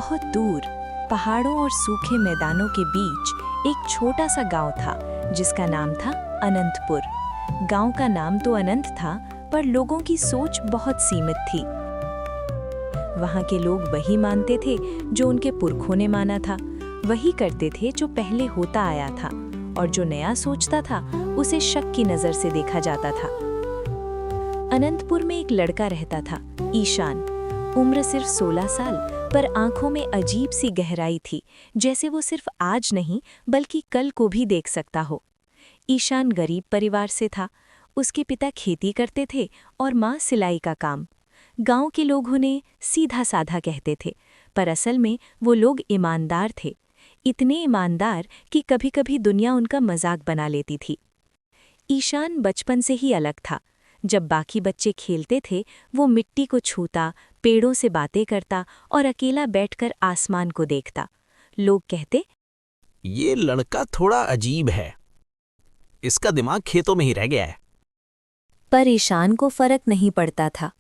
बहुत दूर पहाड़ों और सूखे मैदानों के बीच एक छोटा सा गांव था जिसका नाम था अनंतपुर। गांव का नाम तो अनंत था, पर लोगों की सोच बहुत सीमित थी। वहां के लोग वही मानते थे जो उनके पुरखों ने माना था, वही करते थे जो पहले होता आया था, और जो नया सोचता था उसे शक की नज़र से देखा जाता था। अनंतपुर में एक लड़का रहता था, ईशान। उम्र सिर्फ 16 साल, पर आंखों में अजीब सी गहराई थी, जैसे वो सिर्फ आज नहीं बल्कि कल को भी देख सकता हो। ईशान गरीब परिवार से था। उसके पिता खेती करते थे और माँ सिलाई का काम। गांव के लोग उन्हें सीधा साधा कहते थे, पर असल में वो लोग ईमानदार थे। इतने ईमानदार कि कभी-कभी दुनिया उनका मजाक बना लेती थी। ईशान बचपन से ही अलग था। जब बाकी बच्चे खेलते थे, वो मिट्टी को छूता, पेड़ों से बातें करता और अकेला बैठकर आसमान को देखता। लोग कहते, ये लड़का थोड़ा अजीब है, इसका दिमाग खेतों में ही रह गया है। पर ईशान को फर्क नहीं पड़ता था।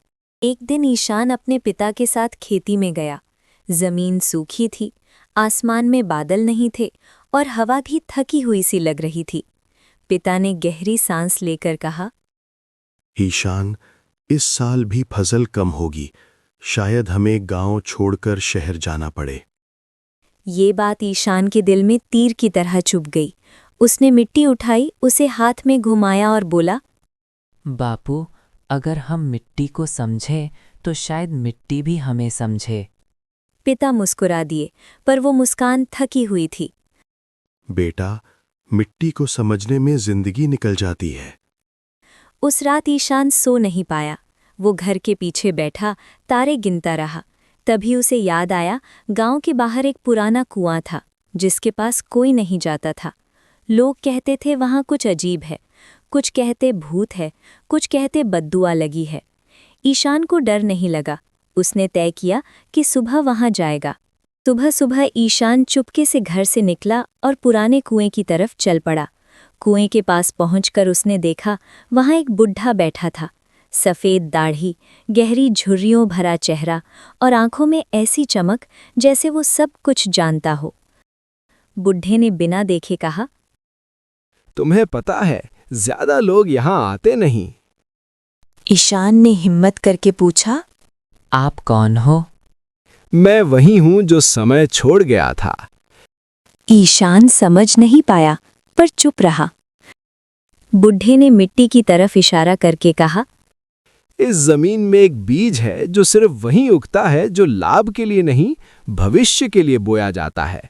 एक दिन ईशान अपने पिता के साथ खेती में गया। जमीन सूखी थी, आसमान में बादल नहीं थे और हवा भी थकी हुई सी लग रही थी। पिता ने गहरी सांस लेकर कहा, ईशान, इस साल भी फसल कम होगी। शायद हमें गांव छोड़कर शहर जाना पड़े। ये बात ईशान के दिल में तीर की तरह चुभ गई। उसने मिट्टी उठाई, उसे हाथ में घुमाया और बोला, बापू, अगर हम मिट्टी को समझें तो शायद मिट्टी भी हमें समझे। पिता मुस्कुरा दिए, पर वो मुस्कान थकी हुई थी। बेटा, मिट्टी को समझने में जिंदगी निकल जाती है। उस रात ईशान सो नहीं पाया। वो घर के पीछे बैठा तारे गिनता रहा। तभी उसे याद आया, गांव के बाहर एक पुराना कुआं था जिसके पास कोई नहीं जाता था। लोग कहते थे वहां कुछ अजीब है, कुछ कहते भूत है, कुछ कहते बद्दुआ लगी है। ईशान को डर नहीं लगा। उसने तय किया कि सुबह वहां जाएगा। सुबह सुबह ईशान चुपके से घर से निकला और पुराने कुएं की तरफ चल पड़ा। कुएं के पास पहुंचकर उसने देखा, वहां एक बुढ़ा बैठा था। सफ़ेद दाढ़ी, गहरी झुर्रियों भरा चेहरा और आंखों में ऐसी चमक जैसे वो सब कुछ जानता हो। बुढ़े ने बिना देखे कहा, तुम्हें पता है, ज्यादा लोग यहाँ आते नहीं। ईशान ने हिम्मत करके पूछा, आप कौन हो? मैं वही हूँ जो समय छोड़ गया था। ईशान समझ नहीं पाया, पर चुप रहा। बुढ़े ने मिट्टी की तरफ इशारा करके कहा, इस जमीन में एक बीज है जो सिर्फ वहीं उगता है जो लाभ के लिए नहीं, भविष्य के लिए बोया जाता है।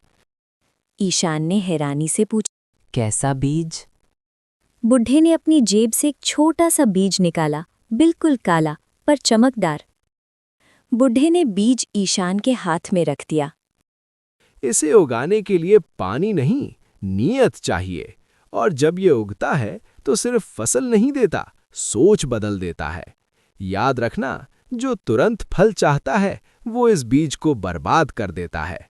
ईशान ने हैरानी से पूछा, कैसा बीज? बुढ़े ने अपनी जेब से एक छोटा सा बीज निकाला, बिल्कुल काला पर चमकदार। बुढ़े ने बीज ईशान के हाथ में रख दिया। इसे उगाने के लिए पानी नहीं, नियत चाहिए। और जब ये उगता है तो सिर्फ फसल नहीं देता, सोच बदल देता है। याद रखना, जो तुरंत फल चाहता है वो इस बीज को बर्बाद कर देता है।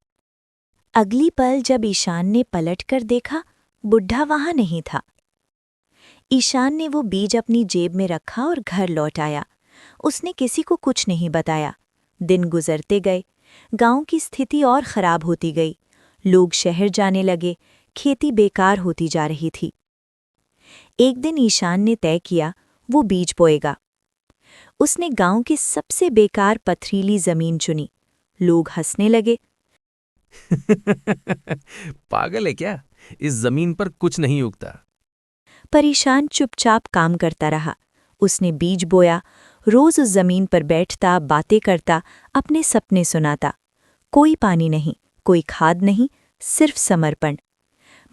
अगली पल जब ईशान ने पलटकर देखा, बुढ़ा वहां नहीं था। ईशान ने वो बीज अपनी जेब में रखा और घर लौट आया। उसने किसी को कुछ नहीं बताया। दिन गुजरते गए, गांव की स्थिति और खराब होती गई। लोग शहर जाने लगे, खेती बेकार होती जा रही थी। एक दिन ईशान ने तय किया, वो बीज बोएगा। उसने गांव की सबसे बेकार पथरीली जमीन चुनी। लोग हंसने लगे। पागल है क्या? इस जमीन पर कुछ नहीं उगता। पर ईशान चुपचाप काम करता रहा। उसने बीज बोया, रोज उस जमीन पर बैठता, बातें करता, अपने सपने सुनाता। कोई पानी नहीं, कोई खाद नहीं, सिर्फ समर्पण।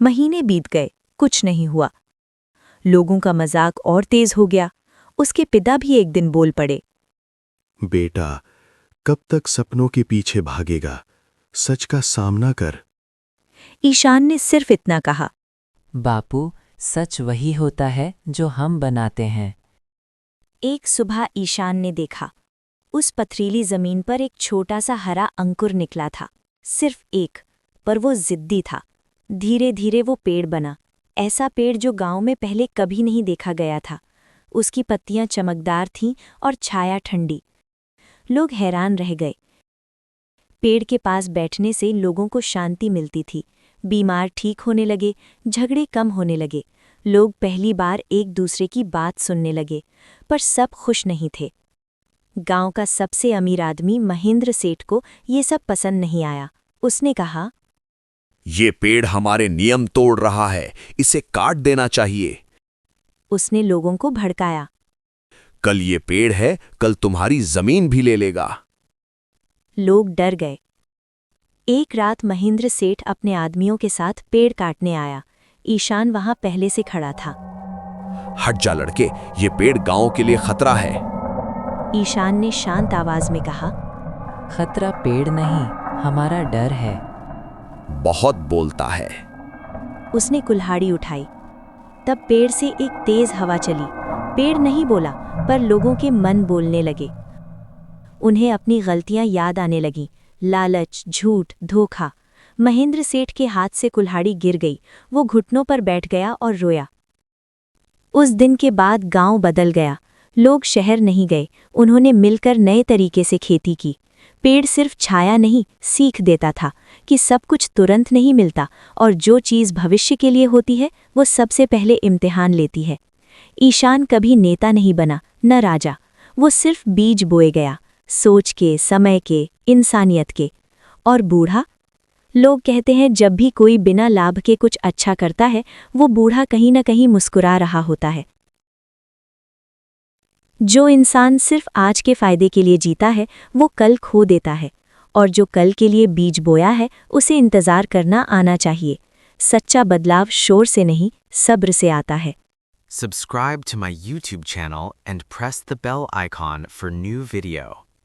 महीने बीत गए, कुछ नहीं हुआ। लोगों का मजाक और तेज हो गया। उसके पिता भी एक दिन बोल पड़े, बेटा, कब तक सपनों के पीछे भागेगा? सच का सामना कर। ईशान ने सिर्फ इतना कहा, बापू, सच वही होता है जो हम बनाते हैं। एक सुबह ईशान ने देखा, उस पथरीली जमीन पर एक छोटा सा हरा अंकुर निकला था। सिर्फ एक, पर वो जिद्दी था। धीरे धीरे वो पेड़ बना, ऐसा पेड़ जो गांव में पहले कभी नहीं देखा गया था। उसकी पत्तियां चमकदार थीं और छाया ठंडी। लोग हैरान रह गए। पेड़ के पास बैठने से लोगों को शांति मिलती थी। बीमार ठीक होने लगे, झगड़े कम होने लगे। लोग पहली बार एक दूसरे की बात सुनने लगे, पर सब खुश नहीं थे। गांव का सबसे अमीर आदमी महेंद्र सेठ को ये सब पसंद नहीं आया। उसने कहा, ये पेड़ हमारे नियम तोड़ रहा है, इसे काट देना चाहिए। उसने लोगों को भड़काया। कल ये पेड़ है, कल तुम्हारी जमीन भी ले लेगा। लोग डर गए। एक रात महेंद्र सेठ अपने आदमियों के साथ पेड़ काटने आया। ईशान वहां पहले से खड़ा था। हट जा लड़के, ये पेड़ गांव के लिए खतरा है। ईशान ने शांत आवाज में कहा, खतरा पेड़ नहीं, हमारा डर है। बहुत बोलता है। उसने कुल्हाड़ी उठाई। तब पेड़ से एक तेज हवा चली। पेड़ नहीं बोला, पर लोगों के मन बोलने लगे। उन्हें अपनी गलतियां याद आने लगीं। लालच, झूठ, धोखा। महेंद्र सेठ के हाथ से कुल्हाड़ी गिर गई। वो घुटनों पर बैठ गया और रोया। उस दिन के बाद गांव बदल गया। लोग शहर नहीं गए, उन्होंने मिलकर नए तरीके से खेती की। पेड़ सिर्फ छाया नहीं, सीख देता था कि सब कुछ तुरंत नहीं मिलता, और जो चीज़ भविष्य के लिए होती है वो सबसे पहले इम्तिहान लेती है। ईशान कभी नेता नहीं बना, न राजा। वो सिर्फ बीज बोए गया, सोच के, समय के, इंसानियत के। और बूढ़ा? लोग कहते हैं जब भी कोई बिना लाभ के कुछ अच्छा करता है, वो बूढ़ा कहीं न कहीं मुस्कुरा रहा होता है। जो इंसान सिर्फ आज के फायदे के लिए जीता है, वो कल खो देता है। और जो कल के लिए बीज बोया है, उसे इंतजार करना आना चाहिए। सच्चा बदलाव शोर से नहीं, सब्र से आता है। Subscribe to my YouTube channel and press the bell icon for new video.